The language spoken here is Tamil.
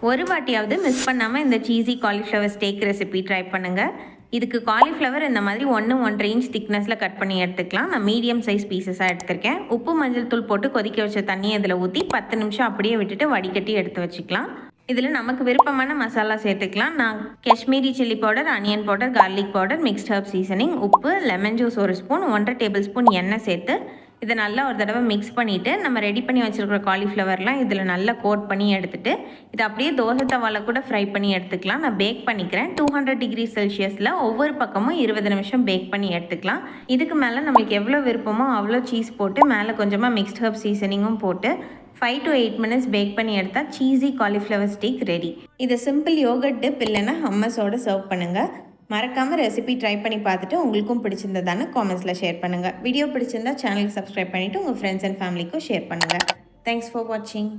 ஒரு வாட்டியாவது மிஸ் பண்ணாமல் இந்த cheesy cauliflower steak recipe try பண்ணுங்கள். இதுக்கு காலிஃப்ளவர் இந்த மாதிரி 1-1.5 இன்ச் திக்னஸில் கட் பண்ணி எடுத்துக்கலாம். நான் மீடியம் சைஸ் பீசஸாக எடுத்திருக்கேன். உப்பு மஞ்சள் தூள் போட்டு கொதிக்க வச்ச தண்ணியை இதில் ஊற்றி 10 நிமிஷம் அப்படியே விட்டுட்டு வடிகட்டி எடுத்து வச்சுக்கலாம். இதில் நமக்கு விருப்பமான மசாலா சேர்த்துக்கலாம். நான் Kashmiri chilli powder, onion powder, garlic powder, mixed herb seasoning, உப்பு, lemon juice 1 spoon, 1.5 tablespoon எண்ணெய் சேர்த்து இதை நல்லா ஒரு தடவை மிக்ஸ் பண்ணிவிட்டு நம்ம ரெடி பண்ணி வச்சுருக்கிற காலிஃப்ளவர்லாம் இதில் நல்லா கோட் பண்ணி எடுத்துகிட்டு இதை அப்படியே தோசை தவாவில் கூட ஃப்ரை பண்ணி எடுத்துக்கலாம். நான் பேக் பண்ணிக்கிறேன். 200 டிகிரி செல்சியஸில் ஒவ்வொரு பக்கமும் 20 நிமிஷம் பேக் பண்ணி எடுத்துக்கலாம். இதுக்கு மேலே நம்மளுக்கு எவ்வளோ விருப்பமோ அவ்வளோ சீஸ் போட்டு மேலே கொஞ்சமாக மிக்ஸ்ட் ஹர்ப் சீசனிங்கும் போட்டு 5 to 8 மினிட்ஸ் பேக் பண்ணி எடுத்தால் சீஸி காலிஃப்ளவர் ஸ்டேக் ரெடி. இதை சிம்பிள் யோகர்ட் டிப் இல்லைன்னா ஹம்மஸோடு சர்வ் பண்ணுங்கள். மறக்காமல் ரெசிபி ட்ரை பண்ணி பார்த்துட்டு உங்களுக்கும் பிடிச்சிருந்ததானே காமெண்ட்ஸில் ஷேர் பண்ணுங்கள். வீடியோ பிடிச்சிருந்தா சேனலுக்கு சப்ஸ்கிரைப் பண்ணிவிட்டு உங்கள் ஃப்ரெண்ட்ஸ் அண்ட் ஃபேமிலிக்கும் ஷேர் பண்ணுங்கள். தேங்க்ஸ் ஃபார் வாட்சிங்.